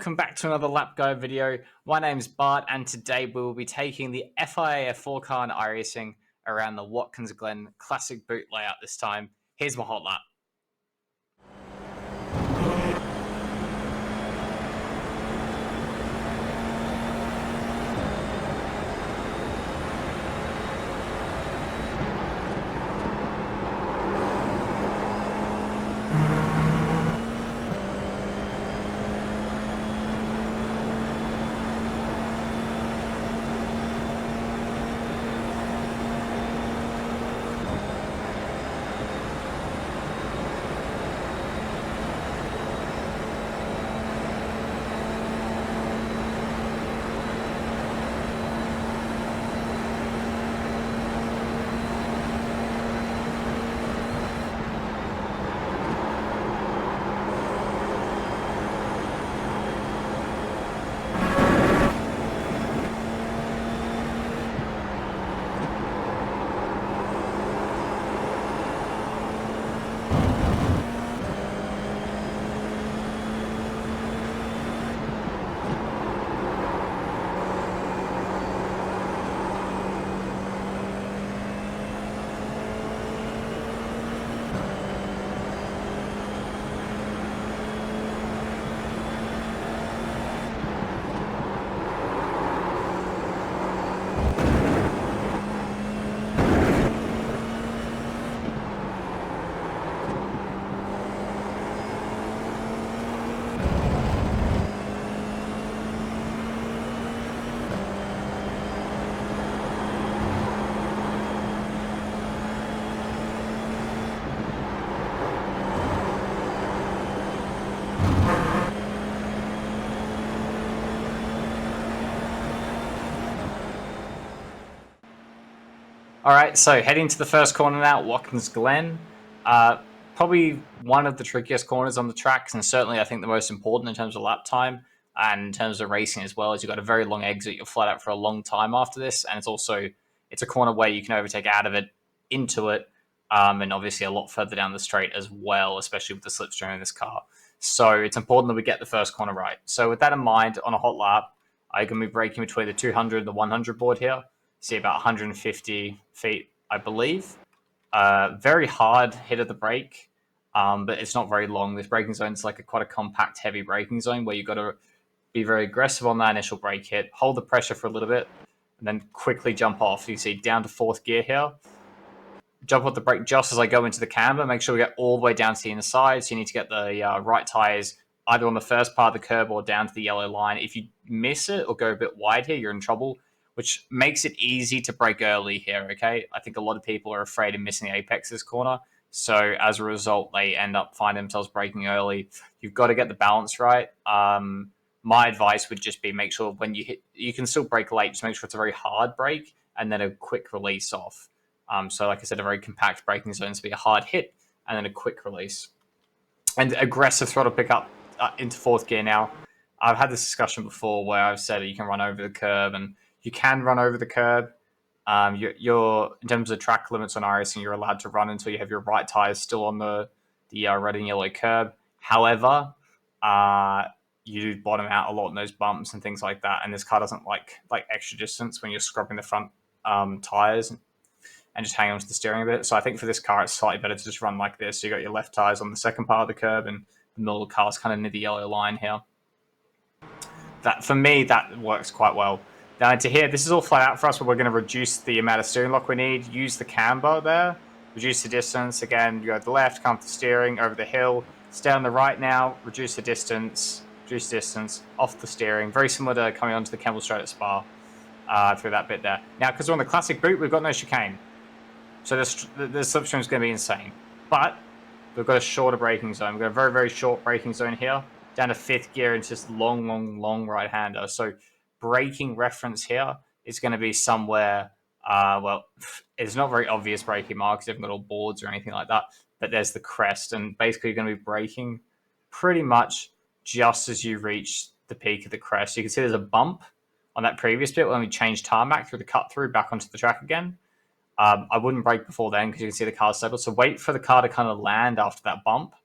welcome back to another lap guide video. My name's Bart, and today we will be taking the FIA 4-car and iRacing around the Watkins Glen classic boot layout this time. Here's my hot lap. All right, so heading to the first corner now, Watkins Glen. Probably one of the trickiest corners on the tracks, and certainly I think the most important in terms of lap time and in terms of racing as well. As you've got a very long exit, you're flat out for a long time after this, and it's a corner where you can overtake out of it, into it, and obviously a lot further down the straight as well, especially with the slipstream in this car. So it's important that we get the first corner right. So with that in mind, on a hot lap, I'm going to be braking between the 200 and the 100 board here. See about 150 feet, I believe. Very hard hit of the brake, but it's not very long. This braking zone is like quite a compact, heavy braking zone where you've got to be very aggressive on that initial brake hit, hold the pressure for a little bit, and then quickly jump off. You see down to fourth gear here. Jump off the brake just as I go into the camber. Make sure we get all the way down to the inside. So you need to get the right tires either on the first part of the curb or down to the yellow line. If you miss it or go a bit wide here, you're in trouble, which makes it easy to brake early here, okay? I think a lot of people are afraid of missing the apex this corner. So as a result, they end up finding themselves braking early. You've got to get the balance right. My advice would just be make sure when you hit, you can still brake late, just make sure it's a very hard brake and then a quick release off. So like I said, a very compact braking zone to be a hard hit and then a quick release. And aggressive throttle pickup into fourth gear now. I've had this discussion before where I've said you can run over the curb, and you can run over the curb. You're in terms of track limits on iRacing, you're allowed to run until you have your right tires still on the red and yellow curb. However, you bottom out a lot in those bumps and things like that, and this car doesn't like extra distance when you're scrubbing the front tires and just hang on to the steering a bit. So I think for this car, it's slightly better to just run like this. So you got your left tires on the second part of the curb, and the middle of the car is kind of near the yellow line here. That for me, that works quite well. Now into here, this is all flat out for us, but we're going to reduce the amount of steering lock we need. Use the camber there, reduce the distance. Again, you go to the left, come to the steering, over the hill. Stay on the right now, reduce the distance, off the steering. Very similar to coming onto the Kemmel Straight at Spa through that bit there. Now, because we're on the classic boot, we've got no chicane. So the slipstream is going to be insane. But we've got a shorter braking zone. We've got a very, very short braking zone here. Down to fifth gear into this long right-hander. So braking reference here is going to be somewhere, it's not very obvious braking marks. You haven't got all boards or anything like that. But there's the crest. And basically you're going to be braking pretty much just as you reach the peak of the crest. You can see there's a bump on that previous bit when we changed tarmac through the cut-through back onto the track again. I wouldn't brake before then because you can see the car stable. So wait for the car to kind of land after that bump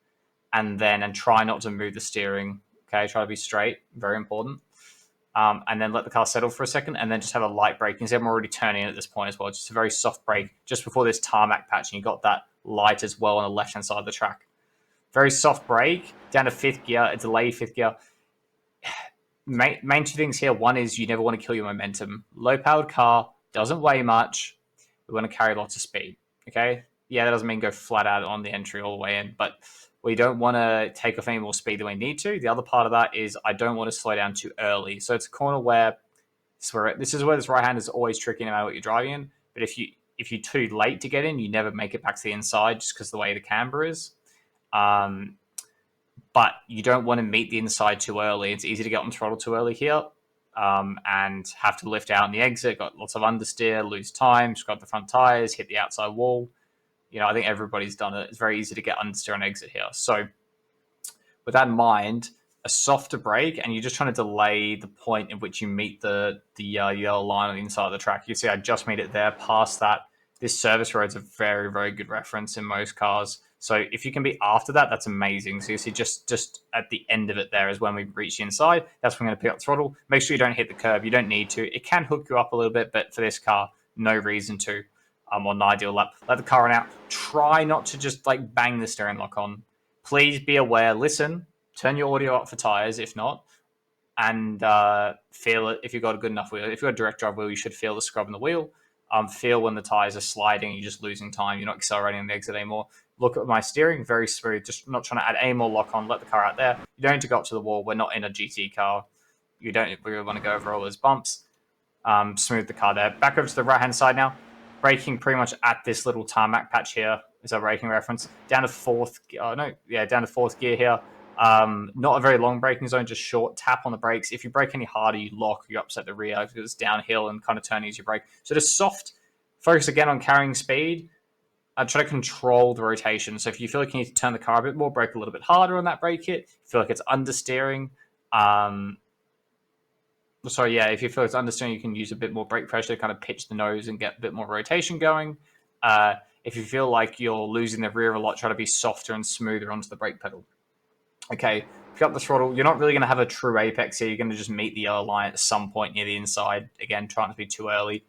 and try not to move the steering Okay, try to be straight. Very important. And then let the car settle for a second, and then just have a light brake. Instead, I'm already turning in at this point as well. Just a very soft brake just before this tarmac patch, and you got that light as well on the left-hand side of the track. Very soft brake, down to fifth gear, a delayed fifth gear. Main two things here. One is you never want to kill your momentum. Low-powered car doesn't weigh much. We want to carry lots of speed, okay? Yeah, that doesn't mean go flat out on the entry all the way in, but we don't want to take off any more speed than we need to. The other part of that is I don't want to slow down too early. So it's a corner where this is where this right hand is always tricky no matter what you're driving in. But if you're too late to get in, you never make it back to the inside just because the way the camber is. But you don't want to meet the inside too early. It's easy to get on throttle too early here and have to lift out in the exit. Got lots of understeer, lose time, scrub the front tires, hit the outside wall. I think everybody's done it. It's very easy to get understeer on exit here. So with that in mind, a softer brake, and you're just trying to delay the point in which you meet the yellow line on the inside of the track. You see I just made it there past that. This service road's a very, very good reference in most cars. So if you can be after that, that's amazing. So you see just at the end of it there is when we reach the inside. That's when I'm going to pick up the throttle. Make sure you don't hit the curb. You don't need to. It can hook you up a little bit, but for this car, no reason to. On an ideal lap, let the car run out. Try not to just bang the steering lock on. Please be aware. Listen, turn your audio up for tires if not, and feel it if you've got a good enough wheel. If you've got a direct drive wheel, you should feel the scrub in the wheel. Feel when the tires are sliding, you're just losing time. You're not accelerating on the exit anymore. Look at my steering, very smooth. Just not trying to add any more lock on. Let the car out there. You don't need to go up to the wall. We're not in a GT car. You don't really want to go over all those bumps. Smooth the car there. Back over to the right-hand side now. Braking pretty much at this little tarmac patch here is our braking reference. Down to fourth gear here. Not a very long braking zone, just short tap on the brakes. If you brake any harder, you lock, you upset the rear because it's downhill and kind of turning as you brake. So just soft, focus again on carrying speed. Try to control the rotation. So if you feel like you need to turn the car a bit more, brake a little bit harder on that brake hit. Feel like it's understeering. If you feel it's understeering, you can use a bit more brake pressure to kind of pitch the nose and get a bit more rotation going. If you feel like you're losing the rear a lot, try to be softer and smoother onto the brake pedal. Okay, pick up the throttle. You're not really going to have a true apex here. You're going to just meet the yellow line at some point near the inside. Again, trying to be too early.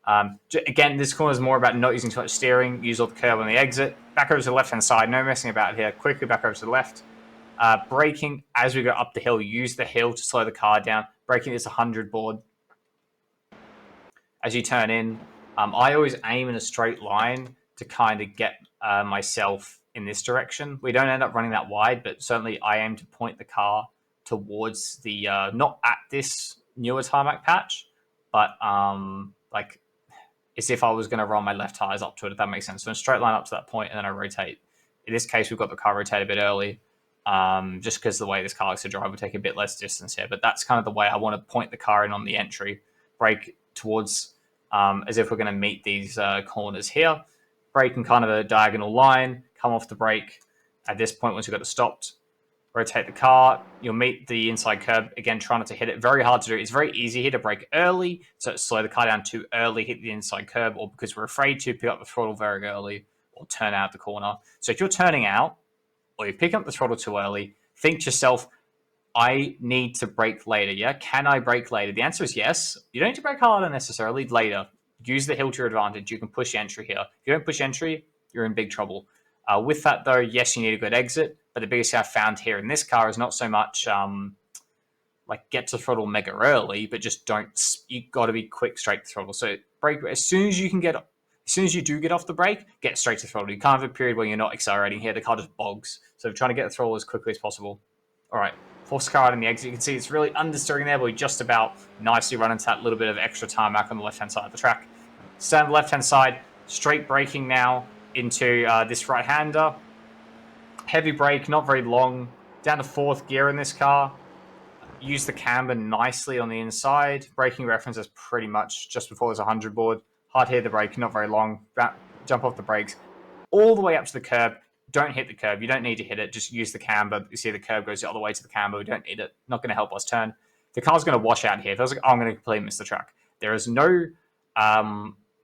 Again, this corner is more about not using too much steering. Use all the curb on the exit. Back over to the left-hand side. No messing about here. Quickly back over to the left. Braking as we go up the hill. Use the hill to slow the car down. Braking this 100 board. As you turn in, I always aim in a straight line to kind of get myself in this direction. We don't end up running that wide, but certainly I aim to point the car towards the, not at this newer tarmac patch, but as if I was going to run my left tires up to it, if that makes sense. So a straight line up to that point, and then I rotate. In this case, we've got the car rotate a bit early, just because the way this car likes to drive will take a bit less distance here. But that's kind of the way I want to point the car in on the entry. Brake towards, as if we're going to meet these corners here. Brake in kind of a diagonal line, come off the brake. At this point, once you've got it stopped, rotate the car. You'll meet the inside curb. Again, try not to hit it. Very hard to do. It's very easy here to brake early, so slow the car down too early, hit the inside curb, or because we're afraid to pick up the throttle very early or turn out the corner. So if you're turning out or you pick up the throttle too early, think to yourself, I need to brake later, yeah? Can I brake later? The answer is yes. You don't need to brake harder necessarily, later. Use the hill to your advantage. You can push entry here. If you don't push entry, you're in big trouble. With that, though, yes, you need a good exit. But the biggest thing I've found here in this car is not so much get to throttle mega early, but just don't. You got to be quick straight to throttle. So brake as soon as you do get off the brake, get straight to throttle. You can't have a period where you're not accelerating here. The car just bogs. So trying to get the throttle as quickly as possible. All right, force the car out in the exit. You can see it's really understeering there, but we just about nicely run into that little bit of extra tarmac on the left-hand side of the track. Stand on the left-hand side, straight braking now into this right-hander. Heavy brake, not very long. Down to fourth gear in this car. Use the camber nicely on the inside. Braking reference is pretty much just before there's 100 board. Hard hit the brake, not very long. Jump off the brakes. All the way up to the curb. Don't hit the curb. You don't need to hit it. Just use the camber. You see the curb goes the other way to the camber. We don't need it. Not going to help us turn. The car's going to wash out here. It feels like I'm going to completely miss the track. There is no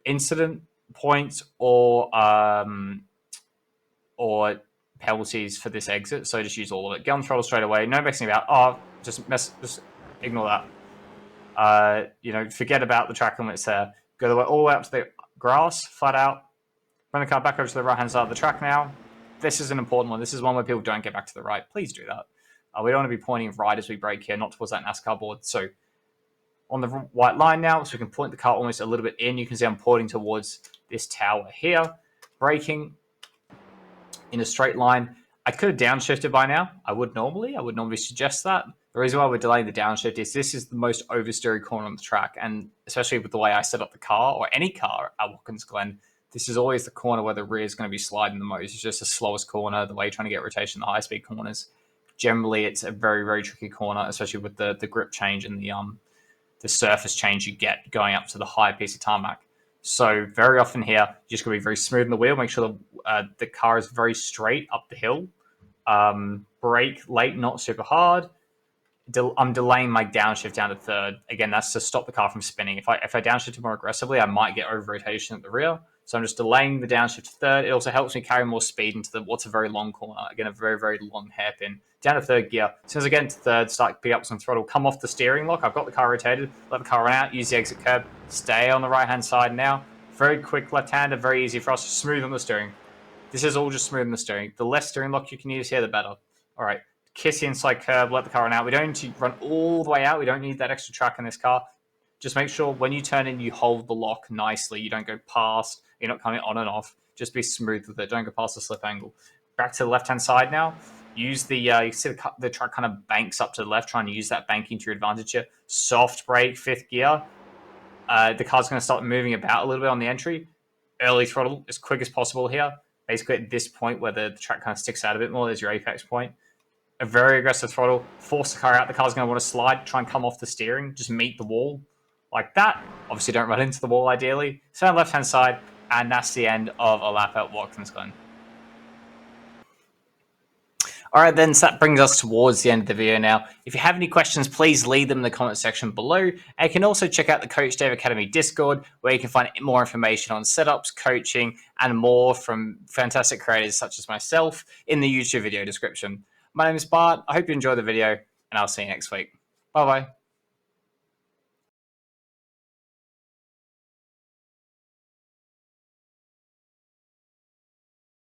incident point or penalties for this exit, so just use all of it. Get on throttle straight away. No messing about. Oh, just ignore that. Forget about the track limits there. Go all the way up to the grass, flat out. Bring the car back over to the right-hand side of the track now. This is an important one. This is one where people don't get back to the right. Please do that. We don't want to be pointing right as we brake here, not towards that NASCAR board. So on the white line now, so we can point the car almost a little bit in. You can see I'm pointing towards this tower here. Braking in a straight line. I could have downshifted by now. I would normally suggest that. The reason why we're delaying the downshift is this is the most oversteery corner on the track, and especially with the way I set up the car, or any car at Watkins Glen, this is always the corner where the rear is going to be sliding the most. It's just the slowest corner, the way you're trying to get rotation, the high-speed corners. Generally, it's a very, very tricky corner, especially with the grip change and the surface change you get going up to the high piece of tarmac. So very often here, you're just going to be very smooth in the wheel. Make sure the car is very straight up the hill. Brake late, not super hard. I'm delaying my downshift down to third. Again, that's to stop the car from spinning. If I downshift more aggressively, I might get over rotation at the rear. So I'm just delaying the downshift to third. It also helps me carry more speed into what's a very long corner. Again, a very, very long hairpin. Down to third gear. As soon as I get into third, start to pick up some throttle, come off the steering lock. I've got the car rotated. Let the car run out, use the exit curb. Stay on the right-hand side now. Very quick left-hander, very easy for us to smooth on the steering. This is all just smooth on the steering. The less steering lock you can use here, the better. All right. Kiss the inside curb, let the car run out. We don't need to run all the way out. We don't need that extra track in this car. Just make sure when you turn in, you hold the lock nicely. You don't go past. You're not coming on and off. Just be smooth with it. Don't go past the slip angle. Back to the left-hand side now. Use you see the track kind of banks up to the left, trying to use that banking to your advantage here. Soft brake, fifth gear. The car's going to start moving about a little bit on the entry. Early throttle as quick as possible here. Basically at this point where the track kind of sticks out a bit more, there's your apex point. A very aggressive throttle, force the car out. The car's going to want to slide, try and come off the steering, just meet the wall like that. Obviously, don't run into the wall ideally. Stay on the left-hand side, and that's the end of a lap at Watkins Glen. All right, then, so that brings us towards the end of the video now. If you have any questions, please leave them in the comment section below. And you can also check out the Coach Dave Academy Discord, where you can find more information on setups, coaching, and more from fantastic creators such as myself in the YouTube video description. My name is Bart. I hope you enjoyed the video, and I'll see you next week. Bye-bye.